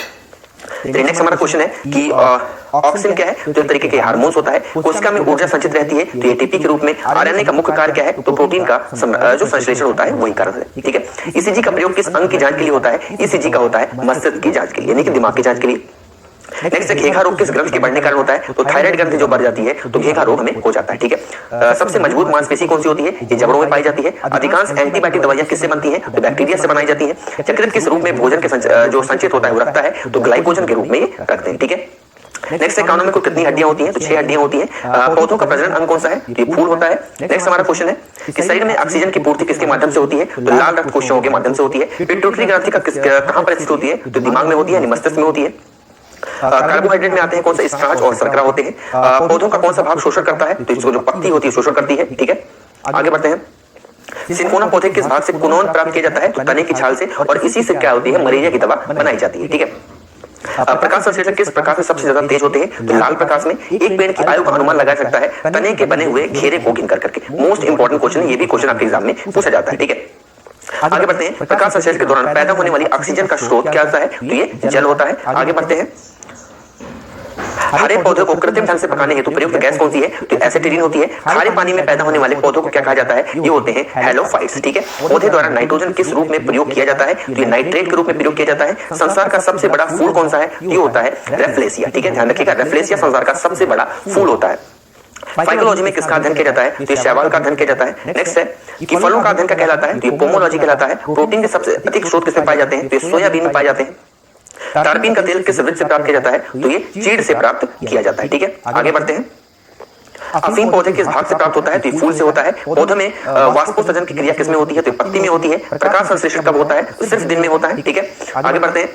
नेक्स्ट हमारा क्वेश्चन है कि ऑक्सीजन क्या है? तो एक तरीके के हार्मोन्स होता है। कोशिका में ऊर्जा संचित रहती है तो एटीपी के रूप में। आरएनए का मुख्य कार्य क्या है? तो प्रोटीन का जो संश्लेषण होता है वही कारण है। ठीक है, ईसीजी का प्रयोग किस अंग की जांच के लिए होता है? ईसीजी का होता है मस्तिष्क की जांच के लिए, यानी कि दिमाग की जांच के लिए। नेक्स्ट घेघा रोग किस ग्रंथ के बढ़ने कारण होता है? तो थायराइड ग्रंथि जो बढ़ जाती है तो घेघा रोग हमें हो जाता है। ठीक है, सबसे मजबूत मांसपेशी कौन सी होती है? ये जबड़ों में पाई जाती है। अधिकांश एंटीबायोटिक दवाइयां किससे बनती हैं? तो बैक्टीरिया से बनाई जाती है। यकृत किस रूप में भोजन के जो संचित होता है वो रखता है? तो ग्लाइकोजन के रूप में ये रखते हैं। ठीक है, नेक्स्ट है कानों में कुल कितनी हड्डियां होती हैं? तो 6 हड्डियां होती हैं। पौधों का प्रजनन अंग कौन सा है? ये फूल होता है। नेक्स्ट हमारा क्वेश्चन है कि शरीर में ऑक्सीजन की पूर्ति किसके माध्यम से होती है? तो लाल रक्त कोशिकाओं के माध्यम से होती है। पिट्यूटरी ग्रंथि का कहां पर स्थित होती है? तो दिमाग में होती है, मस्तिष्क में होती है। कार्बोहाइड्रेट में आते हैं कौन सा? स्टार्च और शर्करा होते हैं। पौधों का कौन सा भाग शोषण करता है? तो इसको जो पत्ती होती है शोषण करती है। ठीक है, आगे बढ़ते हैं। सिंकोना पौधे किस भाग से कुनोन प्राप्त किया जाता है? तो तने की छाल से, और इसी से क्या होती है? मलेरिया की दवा बनाई जाती है। ठीक है, प्रकाश संश्लेषक किस प्रकाश में सबसे ज्यादा तेज होते हैं? तो लाल प्रकाश में। एक पेड़ की आयु का अनुमान लगाया सकता है तने के बने हुए घेरे को गिन करके। मोस्ट इंपोर्टेंट क्वेश्चन है, ये भी क्वेश्चन आपके एग्जाम में पूछा जाता है। ठीक है, आगे बढ़ते हैं। प्रकाश संश्लेषण के दौरान पैदा होने वाली ऑक्सीजन का स्रोत क्या होता है? तो ये जल होता है। आगे बढ़ते हैं। हरे पौधे को कृत्रिम ढंग से पकाने हेतु प्रयुक्त गैस कौन सी है? तो एसिटिलीन होती है। खारे पानी में पैदा होने वाले पौधों को क्या कहा जाता है? ये होते हैं हैलोफाइट्स। ठीक है, पौधे द्वारा नाइट्रोजन किस रूप में प्रयोग किया जाता है? तो ये नाइट्रेट के रूप में प्रयोग किया जाता है। संसार का सबसे बड़ा फूल कौन सा है? ये होता है रेफ्लेसिया। ठीक है, ध्यान रखिएगा, रेफ्लेसिया संसार का सबसे बड़ा फूल होता है। फाइकोलॉजी में किसका अध्ययन किया जाता है? तो ये शैवाल का अध्ययन किया जाता है। नेक्स्ट है कि फलों का अध्ययन क्या कहलाता है? तो ये पोमोलॉजी कहलाता है। प्रोटीन के सबसे अधिक स्रोत किसमें पाए जाते हैं? तो ये सोयाबीन में पाए जाते हैं। टारपीन का तेल किस वृक्ष से प्राप्त किया जाता है? तो ये चीड़ से प्राप्त किया जाता है। ठीक है, आगे बढ़ते हैं। अफीम पौधे किस भाग से प्राप्त होता है? तो ये फूल से होता है। पौधे में वाष्पोत्सर्जन की क्रिया किसमें होती है? तो पत्ती में होती है। प्रकाश संश्लेषण कब होता है? तो सिर्फ दिन में होता है। ठीक है, आगे बढ़ते हैं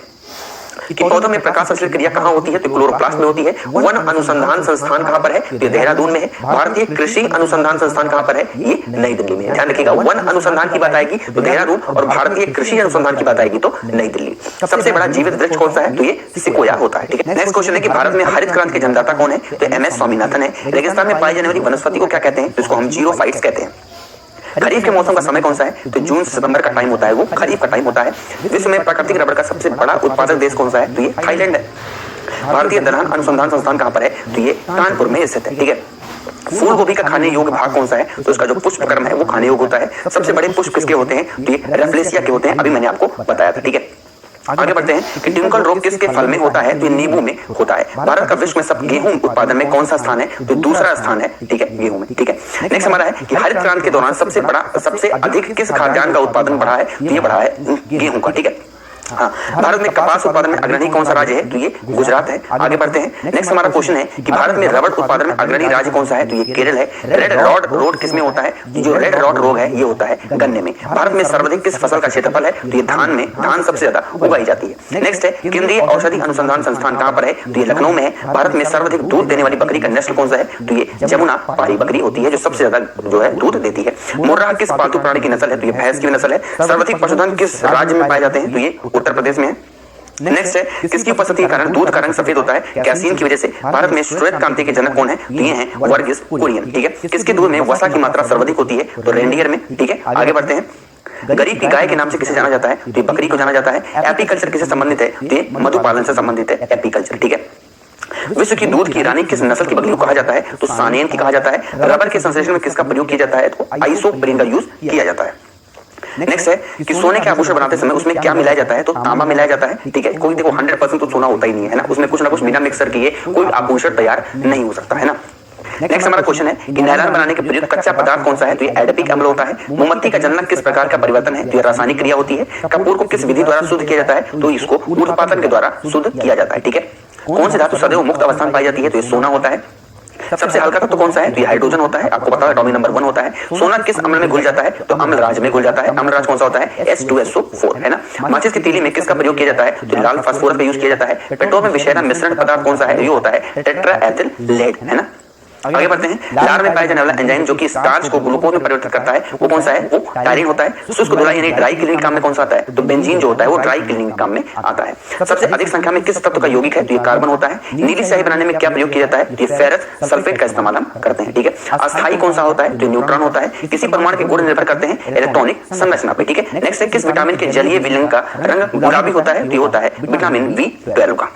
कि पौधों में प्रकाश संश्लेषण क्रिया कहां होती है? तो क्लोरोप्लास्ट में होती है। वन अनुसंधान संस्थान कहां पर है? तो ये देहरादून में है। भारतीय कृषि अनुसंधान संस्थान कहां पर है? ये नई दिल्ली में है। ध्यान रखिएगा, वन अनुसंधान की बात आएगी तो देहरादून, और भारतीय कृषि अनुसंधान की बात आएगी तो नई दिल्ली। सबसे बड़ा जीवित वृक्ष कौन सा है? तो ये सिकोया होता है। ठीक है, नेक्स्ट क्वेश्चन है कि भारत में हरित क्रांति के जन्मदाता कौन है? तो MS स्वामीनाथन है। रेगिस्तान में पाई जाने वाली वनस्पति को क्या कहते हैं? तो इसको हम जीरोफाइट्स कहते हैं। खरीफ के मौसम का समय कौन सा है? तो जून से सितंबर का टाइम होता है, वो खरीफ का टाइम होता है। विश्व में प्राकृतिक रबड़ का सबसे बड़ा उत्पादक देश कौन सा है? तो ये थाईलैंड है। भारतीय दलहन अनुसंधान संस्थान कहां पर है? तो ये कानपुर में स्थित है। ठीक है, फूल गोभी का खाने योग्य भाग कौन सा है? तो इसका जो पुष्प कर्म है वो खाने योग्य होता है। सबसे बड़े पुष्प किसके होते हैं? तो ये रेफ्लेसिया के होते हैं, अभी मैंने आपको बताया था। ठीक है, आगे बढ़ते हैं कि ट्विंकल रोग किसके फल में होता है? तो ये नींबू में होता है। भारत का विश्व में सब गेहूं उत्पादन में कौन सा स्थान है? तो दूसरा स्थान है। ठीक है, गेहूं में। ठीक है, नेक्स्ट हमारा है कि हरित क्रांति के दौरान सबसे अधिक किस खाद्यान्न का उत्पादन बढ़ा है? तो ये बढ़ा है गेहूं का। ठीक है, हाँ, भारत में कपास उत्पादन में अग्रणी कौन सा राज्य है? तो ये गुजरात है। आगे बढ़ते हैं। नेक्स्ट हमारा क्वेश्चन है कि भारत में रबड़ उत्पादन में अग्रणी राज्य कौन सा है? तो ये केरल है। रेड रॉड रोग किसमें होता है? जो रेड रॉड रोग है ये होता है गन्ने में। भारत में सर्वाधिक किस फसल का क्षेत्रफल है? तो ये धान में, धान सबसे ज्यादा उगाई जाती है। नेक्स्ट है केंद्रीय औषधि अनुसंधान संस्थान कहां पर है? तो ये लखनऊ में है। भारत में सर्वाधिक दूध देने वाली बकरी का नस्ल कौन सा है? तो ये जमुना पारी बकरी होती है, जो सबसे ज्यादा जो है दूध देती है। मुर्राह किस पालतू प्राणी की नस्ल है? तो ये भैंस की नस्ल है। सर्वाधिक पशुधन किस राज्य में पाए जाते हैं? तो ये उत्तर प्रदेश में है। नेक्स्ट है किसकी उपस्थिति के कारण दूध का रंग सफेद होता है? कैसीन की वजह से। भारत में श्वेत क्रांति के जनक कौन है? तो ये हैं वर्गीस कुरियन। ठीक है, किसके दूध में वसा की मात्रा सर्वाधिक होती है? तो रेंडियर में। ठीक है, आगे बढ़ते हैं। गरीब की गाय के नाम से किसे जाना जाता है? तो ये बकरी को जाना जाता है। एपीकल्चर किससे संबंधित है? तो ये मधुपालन से संबंधित है एपीकल्चर। ठीक है, विश्व की दूध की रानी किस नस्ल की बकरी को कहा जाता है? तो सानेन की कहा जाता है। रबर के संश्लेषण में किसका प्रयोग किया जाता है? तो आइसोप्रीन का यूज किया जाता है। नेक्स्ट है कि सोने के आभूषण बनाते समय उसमें क्या मिलाया जाता है? तो तांबा मिलाया जाता है। ठीक है, कोई देखो 100% तो सोना होता ही नहीं है ना, उसमें कुछ ना कुछ बिना मिक्सर किए कोई आभूषण तैयार नहीं हो सकता है ना। नेक्स्ट हमारा क्वेश्चन है कि नायलॉन बनाने के प्रयुक्त कच्चा पदार्थ कौन सा है? तो ये एडिपिक अम्ल होता है। मोमबत्ती का जनक किस प्रकार का परिवर्तन है? तो ये रासायनिक क्रिया होती है। कपूर को किस विधि द्वारा शुद्ध किया जाता है? तो इसको ऊर्ध्वपातन के द्वारा शुद्ध किया जाता है। ठीक है, कौन सी धातु सदैव मुक्त अवस्था में पाई जाती है? तो ये सोना होता है। सबसे हल्का तत्व कौन सा है? तो ये हाइड्रोजन होता है, आपको पता है एटॉमिक नंबर 1 होता है। सोना किस अम्ल में घुल जाता है? तो अम्लराज में घुल जाता है। अम्लराज कौन सा होता है? H2SO4 है ना। माचिस की तीली में किसका प्रयोग किया जाता है? तो लाल फास्फोरस का यूज किया जाता है। पेट्रोल में विषैला मिश्रण पदार्थ कौन सा है? ये होता है टेट्राएथिल लेड है ना। आगे बढ़ते हैं, लार में पाया जाने वाला एंजाइम जो कि स्टार्च को ग्लूकोज में परिवर्तित करता है वो कौन सा है? वो टायरिन होता है। शुष्क धुलाई यानी ड्राई क्लीनिंग काम में कौन सा आता है? तो बेंजीन जो होता है वो ड्राई क्लीनिंग काम में आता है। सबसे अधिक संख्या में किस तत्व का यौगिक है? तो ये कार्बन होता है। नीली स्याही बनाने में क्या प्रयोग किया जाता है? तो ये फेरस सल्फेट का इस्तेमाल हम करते हैं, ठीक है। अस्थायी कौन सा होता है? तो न्यूट्रॉन होता है। किसी परमाणु के गुण निर्भर करते हैं इलेक्ट्रॉनिक संरचना पे, ठीक है। नेक्स्ट है, किस विटामिन के जलीय विलयन का रंग गुलाबी होता है? तो ये होता है विटामिन B12 का।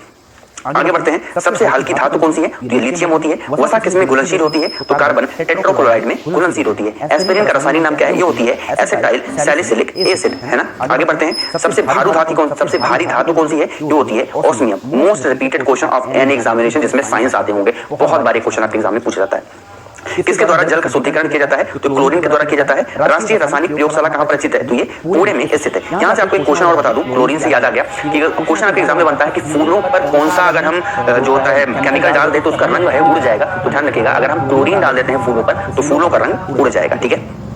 आगे बढ़ते हैं, सबसे हल्की धातु कौन सी है? तो ये लिथियम होती है। वसा किसमें घुलनशील होती है? तो कार्बन टेट्राक्लोराइड में घुलनशील होती है। एस्पिरिन का रासायनिक नाम क्या है? ये होती है एसिटाइल सैलिसिलिक एसिड, है ना। आगे बढ़ते हैं, सबसे भारी धातु कौन सी है? ये होती है osmium. Most repeated question of any examination जिसमें साइंस आते होंगे, बहुत बारे क्वेश्चन आपके एग्जाम में पूछा जाता है। किसके द्वारा जल का शुद्धिकरण किया जाता है? तो क्लोरीन के द्वारा किया जाता है। राष्ट्रीय रासायनिक प्रयोगशाला कहां पर स्थित है? तो ये पुणे में स्थित है। यहां से आपको एक क्वेश्चन और बता दूं, क्लोरीन से याद आ गया कि क्वेश्चन आपके एग्जाम में बनता है कि फूलों पर कौन सा अगर हम जो होता है केमिकल डाल दे तो उसका रंग है उड़ जाएगा। तो ध्यान रखिएगा, अगर हम क्लोरीन डाल देते हैं फूलों पर तो फूलों का रंग उड़ जाएगा, ठीक है।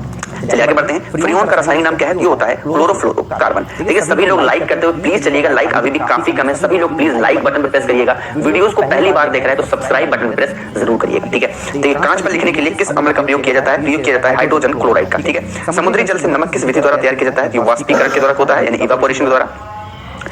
चलिए आगे बढ़ते हैं, फ्रीऑन का रासायनिक नाम क्या है? ये होता है क्लोरोफ्लोरोकार्बन। देखिए सभी लोग लाइक करते हो, प्लीज चलिएगा, लाइक अभी भी काफी कम है, सभी लोग प्लीज लाइक बटन पर प्रेस करिएगा। वीडियोस को पहली बार देख रहे हैं तो सब्सक्राइब बटन पर प्रेस जरूर करिएगा, ठीक है। तो कांच पर लिखने के लिए किस अम्ल का प्रयोग किया जाता है? प्रयोग किया जाता है हाइड्रोजन क्लोराइड का, ठीक है। समुद्री जल से नमक किस विधि द्वारा तैयार किया जाता है? ये वाष्पीकरण के द्वारा होता है, यानी इवापोरेशन के द्वारा।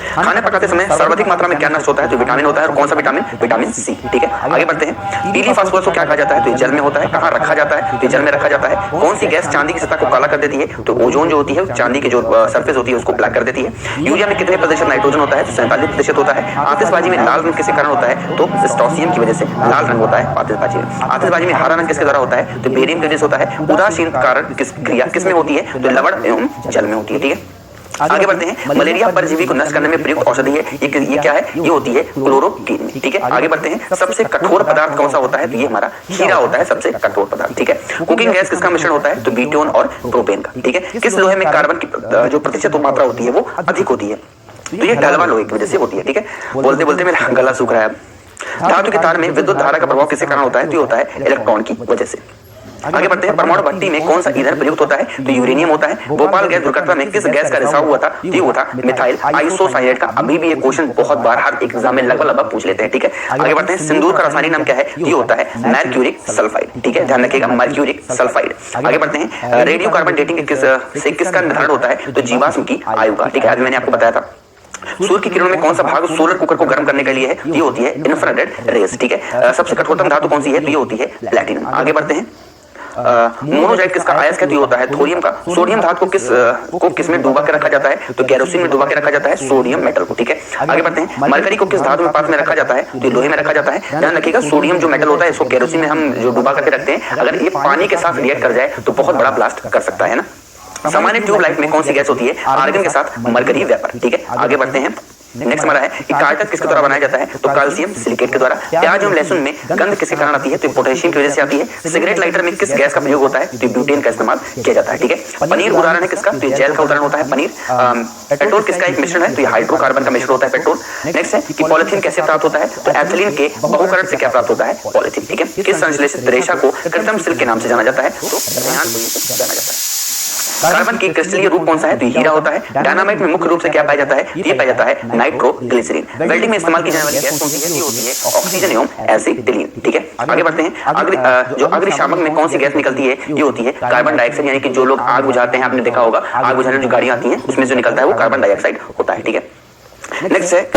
खाना पकाते समय सर्वाधिक मात्रा में क्या नष्ट होता है? तो विटामिन होता है। और कौन सा विटामिन? विटामिन सी, ठीक है। आगे बढ़ते हैं, पीली फास्फोरस को क्या कहा जाता है? तो ये जल में होता है। कहां रखा जाता है? तो जल में रखा जाता है। कौन सी गैस चांदी की सतह को काला कर देती है? तो ओजोन जो होती है चांदी की जो सरफेस होती है उसको ब्लैक कर देती है। यूरिया में कितने प्रतिशत नाइट्रोजन होता है? तो 47% होता है। आतिशबाजी में लाल रंग किसके कारण होता है? तो स्ट्रोसियम की वजह से लाल रंग होता है आतिशबाजी में। आतिशबाजी में हरा रंग किसके द्वारा होता है? तो बेरियम की वजह से होता है। उदासीन कारण किस क्रिया किसमें होती है? तो लवण एवं जल में होती है, ठीक है। आगे बढ़ते हैं, मलेरिया परजीवी को नष्ट करने में प्रयुक्त औषधि है, ये क्या है? ये होती है क्लोरोक्वीन, ठीक है। आगे बढ़ते हैं, सबसे कठोर पदार्थ कौन सा होता है? तो ये हमारा हीरा होता है सबसे कठोर पदार्थ, ठीक है। कुकिंग गैस किसका मिश्रण होता है? तो ब्यूटेन और प्रोपेन का, ठीक है। किस लोहे में कार्बन की जो प्रतिशत मात्रा होती है वो अधिक होती है? तो ये ढलवा लोहे की वजह से होती है, ठीक है। बोलते बोलते मेरा गला सूख रहा है। धातु के तार में विद्युत धारा का प्रभाव किसके कारण होता है? तो ये होता है इलेक्ट्रॉन की वजह से। आगे बढ़ते हैं, परमाणु भट्टी में कौन सा ईंधन प्रयुक्त होता है? तो यूरेनियम होता है। भोपाल गैस दुर्घटना में किस गैस का रिसाव हुआ था? ये हुआ था मिथाइल आइसोसाइनेट का। अभी भी ये क्वेश्चन बहुत बार हर एग्जाम में लगभग पूछ लेते हैं, ठीक है। आगे बढ़ते हैं, सिंदूर का रासायनिक नाम क्या है? ये होता है मर्क्यूरिक सल्फाइड, ठीक है, ध्यान रखिएगा, मर्क्यूरिक सल्फाइड। आगे बढ़ते हैं, रेडियो कार्बन डेटिंग किसका निर्धारण होता है? तो जीवाश्म की आयु का, ठीक है। आज मैंने आपको बताया था। सूर्य की किरणों में कौन सा भाग सोलर कुकर को गर्म करने के लिए है? ये होती है इंफ्रारेड रेज, ठीक है। सबसे कठोरतम धातु कौन सी है? तो ये होती है प्लैटिनम। आगे बढ़ते हैं, मोनोजाइट किसका अयस्क होता है? थोरियम का। सोडियम धातु को किस में डुबा के रखा जाता है? तो केरोसिन में डुबा के रखा जाता है सोडियम मेटल को, ठीक है। आगे बढ़ते हैं, मरकरी को किस धातु में पात्र में रखा जाता है? तो लोहे में रखा जाता है। ध्यान रखिएगा, सोडियम जो मेटल होता है इसको केरोसिन में हम जो डुबा करके रखते हैं, अगर ये पानी के साथ रिएक्ट कर जाए तो बहुत बड़ा ब्लास्ट कर सकता है ना। सामान्य ट्यूबलाइट में कौन सी गैस होती है? आर्गन के साथ मरकरी वेपर, ठीक है। आगे बढ़ते हैं, नेक्स्ट हमारा है कि कार्टस किसके द्वारा बनाया जाता है? तो कैल्शियम सिलिकेट के द्वारा। प्याज और लहसुन में गंध किसके कारण आती है? तो पोटेशियम की वजह से आती है। सिगरेट लाइटर में किस गैस का प्रयोग होता है? तो ब्यूटेन का इस्तेमाल किया जाता है, ठीक है। पनीर उदाहरण है किसका? तो जेल का उदाहरण होता है पनीर। पेट्रोल किसका एक मिश्रण है? तो ये हाइड्रोकार्बन का मिश्रण होता है पेट्रोल। नेक्स्ट है कि पॉलिथीन कैसे प्राप्त होता है? तो एथिलीन के बहुकरण से क्या प्राप्त होता है? पॉलिथीन, ठीक है। किस संश्लेषित रेशा को कृत्रिम सिल्क के नाम से जाना जाता है? तो रेयान से जाना जाता है। कार्बन की क्रिस्टलीय रूप कौन सा है? तो हीरा होता है। डायनामाइट में मुख्य रूप से क्या पाया जाता है? ये पाया जाता है नाइट्रोग्लिसरीन। वेल्डिंग में इस्तेमाल की जाने वाली गैस कौन सी है? ये होती है ऑक्सीजन एवं एसिटिलीन, ठीक है। आगे बढ़ते हैं, जो अग्निशामक में कौन सी गैस निकलती है? ये होती है कार्बन डाइऑक्साइड, यानी कि जो लोग आग बुझाते हैं, आपने देखा होगा आग बुझाने जो गाड़ियां आती हैं उसमें जो निकलता है वो कार्बन डाइऑक्साइड होता है, ठीक है। नेक्स्ट है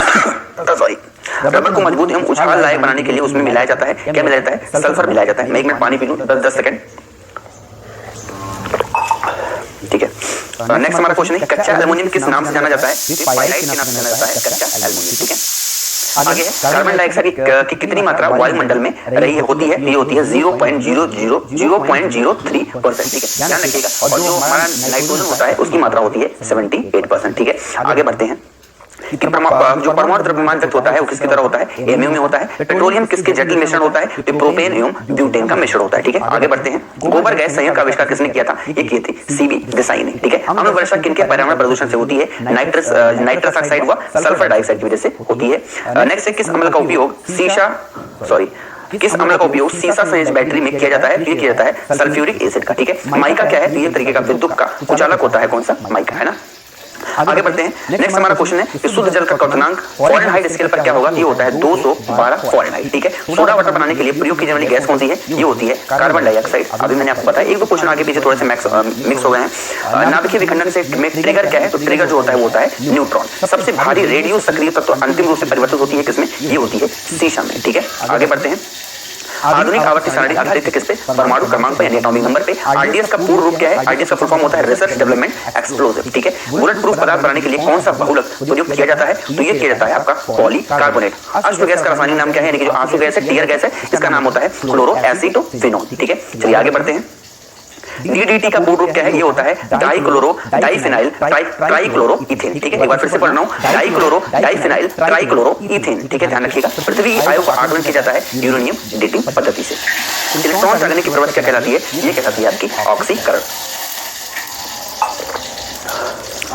सॉरी, रबर को मजबूत एवं उछाल लायक बनाने के लिए उसमें मिलाया जाता है, क्या मिलाया जाता है? सल्फर मिलाया जाता है। मैं एक मिनट पानी पी लूं, 10 सेकंड, ठीक है। नेक्स्ट हमारा क्वेश्चन है, कच्चा एल्युमिनियम किस नाम से जाना जाता है? पाइलाइट के नाम से जाना जाता है कच्चा एल्युमिनियम, ठीक है। आगे है, कार्बन डाइऑक्साइड की कितनी मात्रा वायुमंडल में रही होती है? ये होती है 0.003%, ठीक है, ध्यान रखिएगा। और जो हमारा नाइट्रोजन होता है उसकी मात्रा होती है 78%, ठीक है। आगे बढ़ते हैं कि जो परमाणु द्रव्यमान व्यक्त होता है वो किसकी तरह होता है? एमयू में होता है। पेट्रोलियम किसके जटिल मिश्रण होता है? तो प्रोपेन एवं ब्यूटेन का मिश्रण होता है, ठीक है। आगे बढ़ते हैं, गोबर गैस संयंत्र का आविष्कार किसने किया था? ये किए थे सीबी देसाई ने, ठीक है। अम्ल वर्षा किनके पर्यावरण प्रदूषण से होती है? नाइट्रस ऑक्साइड व सल्फर डाइऑक्साइड की वजह से होती है। नेक्स्ट है, किस अम्ल का उपयोग किस अम्ल का उपयोग सीसा संयोजित बैटरी में किया जाता है? ये किया जाता है सल्फ्यूरिक एसिड का, ठीक है। माइका क्या है? तो ये तरीके का विद्युत का कुचालक होता है, कौन सा? माइका, है ना। आगे बढ़ते हैं। नेक्स्ट हमारा क्वेश्चन है कि शुद्ध जल का क्वथनांक फ़ारेनहाइट स्केल पर क्या होगा? ये होता है 212 फ़ारेनहाइट। ठीक है। सोडा वाटर बनाने के लिए प्रयोग की जाने वाली गैस कौन सी है? ये होती है कार्बन डाइऑक्साइड। अभी मैंने आपको बताया, एक दो क्वेश्चन आगे पीछे थोड़े से मिक्स हो गए हैं। नाभिकीय विखंडन से में ट्रिगर क्या है? तो ट्रिगर जो होता है वो होता है न्यूट्रॉन। सबसे भारी रेडियो सक्रिय तत्व अंतिम रूप से परिवर्तित होती है किसमें? ये होती है शीशा में। ठीक है। आगे बढ़ते हैं। आधुनिक आवर्ती सारणी आधारित है किस पे? परमाणु क्रमांक पे यानी एटॉमिक नंबर पे। आरडीएस का पूर्ण रूप क्या है? आरडीएस का फुल फॉर्म होता है रिसर्च डेवलपमेंट एक्सप्लोसिव। ठीक है। बुलेट प्रूफ पदार्थ बनाने के लिए कौन सा बहुलक प्रयोग किया जाता है? तो ये किया जाता है आपका पॉलीकार्बोनेट। अश्व गैस का रासायनिक नाम क्या है? यानी कि जो आंसू गैस है, टियर गैस है, इसका नाम होता है फ्लोरो एसिटोफेनॉल। ठीक है। चलिए आगे बढ़ते हैं। डीडीटी का पूर्ण रूप क्या है? ये होता है डाइक्लोरो डाइफिनाइल ट्राइक्लोरो इथेन। ठीक है। एक बार फिर से पढ़ रहा हूं, डाइक्लोरो डाइफिनाइल ट्राइक्लोरो इथेन। ठीक है। ध्यान रखिएगा। पृथ्वी आयु का आकलन किया जाता है यूरेनियम डेटिंग पद्धति से। इलेक्ट्रॉन जागने की प्रवृत्ति क्या कहलाती है? ये कहलाती है आपकी ऑक्सीकरण।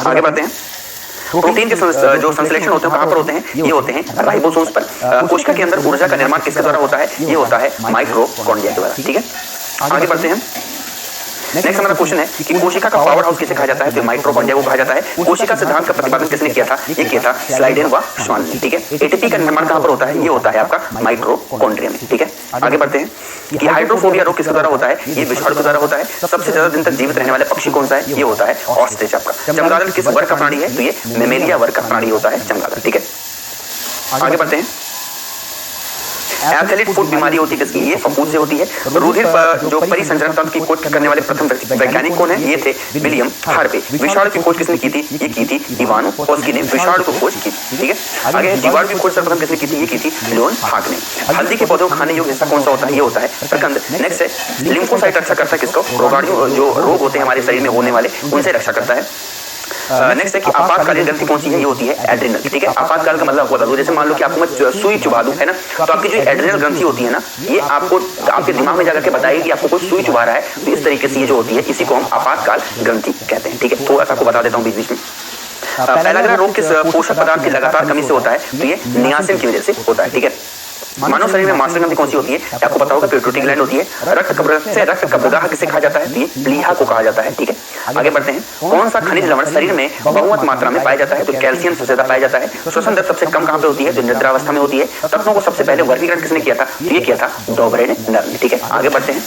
आगे बढ़ते हैं। प्रोटीन के जो संश्लेषण होते हैं कहां पर होते हैं? ये होते हैं राइबोसोम्स पर। कोशिका के अंदर ऊर्जा का निर्माण किसके द्वारा होता है? ये होता है माइटोकॉन्ड्रिया के द्वारा। ठीक है। आगे बढ़ते हैं। नेक्स्ट हमारा क्वेश्चन है कि कोशिका का पावर हाउस किसे कहा जाता है? तो माइटोकॉन्ड्रिया को कहा जाता है। कोशिका सिद्धांत का प्रतिपादन किसने किया था? ये किया था स्लाइडेन व श्वान ने। ठीक है। एटीपी का निर्माण कहां पर होता है? ये होता है आपका माइटोकॉन्ड्रिया में। ठीक है। आगे बढ़ते हैं कि हाइड्रोफोबिया रोग किसके द्वारा होता है? ये विषाणु के द्वारा होता है। सबसे ज्यादा दिन तक जीवित रहने वाले पक्षी कौन सा है? ये होता है ऑस्ट्रिच आपका। चमगादड़ किस वर्ग का प्राणी है? तो ये मेमेलिया वर्ग का प्राणी होता है चमगादड़। ठीक है। आगे बढ़ते हैं। एथलीट फुट बीमारी होती है किसकी? ये फफूंद से होती है। रुधिर जो परिसंचरण तंत्र की खोज करने वाले प्रथम वैज्ञानिक कौन है? ये थे विलियम हार्वे। विषाणु की खोज किसने की थी? ये की थी इवानो पोस्की ने विषाणु को खोज की। ठीक है। आगे जीवाणु की खोज सर्वप्रथम किसने की थी? ये की थी लियोन हाक ने। हल्दी के पौधों को खाने योग्य हिस्सा कौन सा होता है? ये होता है प्रकंद। नेक्स्ट है लिम्फोसाइट रक्षा करता है किसको? रोगाणु जो रोग होते हैं हमारे शरीर में होने वाले उनसे रक्षा करता है। नेक्स्ट है कि आपातकालीन ग्रंथि कौन सी है? ये होती है एड्रिनल। ठीक है। आपातकाल का मतलब होता है जैसे मान लो कि आपको मैं सुई चुभा दूं, है ना, तो आपकी जो एड्रिनल ग्रंथि होती है ना, ये आपको आपके दिमाग में जाकर के बताएगी कि आपको कोई सुई चुभा रहा है। तो इस तरीके से ये जो होती है इसी को हम आपातकाल ग्रंथि कहते हैं। ठीक है। तो आपको बता देता हूँ बीच बीच में। पहला रोग किस पोषक पदार्थ की लगातार कमी से होता है? तो ये नियासिन की वजह से होता है। ठीक है। मानव शरीर में मास्टर ग्रंथि कौन सी होती है? आपको पता होगा पिट्यूटरी ग्लैंड होती है। रक्त कब्रगाह किसे कहा जाता है? तो ये प्लीहा को कहा जाता है। ठीक है। आगे बढ़ते हैं। कौन सा खनिज लवण शरीर में बहुमत मात्रा में पाया जाता है? तो कैल्शियम सबसे ज्यादा पाया जाता है। श्वसन दर सबसे कम कहां पे होती है? जो निद्रावस्था में होती है। तत्वों को सबसे पहले वर्गीकरण किसने किया था? तो ये किया था डॉबरे ने नर ने। ठीक है। आगे बढ़ते हैं।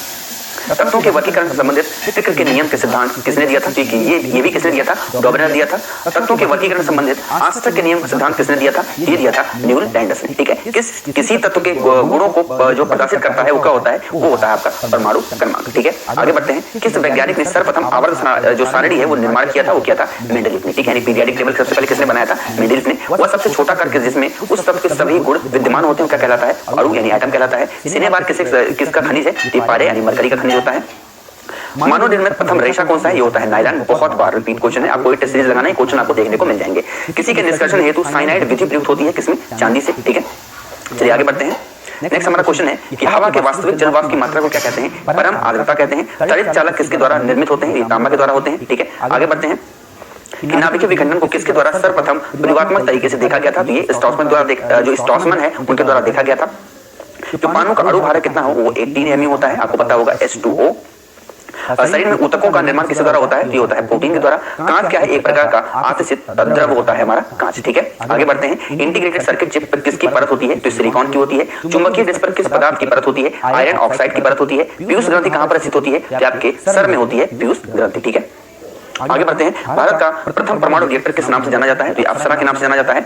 तत्वों के वर्गीकरण से संबंधित फिक्र के नियम के सिद्धांत किसने दिया था? ये भी किसने दिया था? डॉबरे ने दिया था। तत्वों के वर्गीकरण संबंधित आश्चर्य के नियम का सिद्धांत किसने दिया था? ये दिया था न्यूल लैंडस ने। ठीक है। किसी तत्व के गुणों को जो प्रदर्शित करता है वो क्या होता है? वो होता है आपका परमाणु क्रमांक। ठीक है। आगे बढ़ते हैं। किस वैज्ञानिक ने सर्वप्रथम आवर्त जो सारणी है वो निर्माण किया था? वो किया था मेंडलीफ ने। ठीक है। पीरियडिक टेबल सबसे पहले किसने बनाया था? मेंडलीफ ने। वह सबसे छोटा करके जिसमें उस तत्व के सभी गुण विद्यमान होते हैं क्या कहलाता है? अणु यानी एटम कहलाता है। सिनेबार किसका खनिज है? दीपारे यानी मरकरी का खनिज होता है। मानव निर्मित प्रथम रेशा कौन सा है? ये होता है नायलॉन। बहुत बार रिपीट क्वेश्चन है, आपको टेस्ट सीरीज लगाना है, क्वेश्चन आपको देखने को मिल जाएंगे। किसी के निष्कर्षण हेतु साइनाइड विधि प्रयुक्त होती है किसमें? चांदी से। ठीक है। चलिए आगे बढ़ते हैं। नेक्स्ट हमारा क्वेश्चन है कि हवा के वास्तविक जलवाष्प की मात्रा को क्या कहते हैं? परम आर्द्रता कहते हैं। त्वरित चालक किसके द्वारा निर्मित होते हैं? ये तांबा के द्वारा होते हैं। ठीक है। आगे बढ़ते हैं कि नाभिकीय विखंडन को किसके द्वारा सर्वप्रथम प्रयोगात्मक तरीके से देखा गया था? तो ये स्ट्रॉसमैन द्वारा जो स्ट्रॉसमैन है उनके द्वारा देखा गया था। जो पानी का अणु भार कितना हो? वो 18 mu होता है। आपको पता होगा H2O। शरीर में ऊतकों का निर्माण किसके द्वारा होता है? ये होता है प्रोटीन के द्वारा। कांच क्या है? एक प्रकार का आत्मसित द्रव होता है हमारा कांच। ठीक है। आगे बढ़ते हैं। इंटीग्रेटेड सर्किट चिप पर किसकी परत होती है? तो सिलिकॉन की होती है। चुंबकीय डिस्क पर किस पदार्थ की परत होती है? आयरन ऑक्साइड की परत होती है। पीयूष ग्रंथि कहां पर स्थित होती है? तो आपके सर में होती है पीयूष ग्रंथि। ठीक है। आगे बढ़ते हैं। भारत का प्रथम परमाणु रिएक्टर किस नाम से जाना जाता है? तो अप्सरा के नाम से जाना जाता है।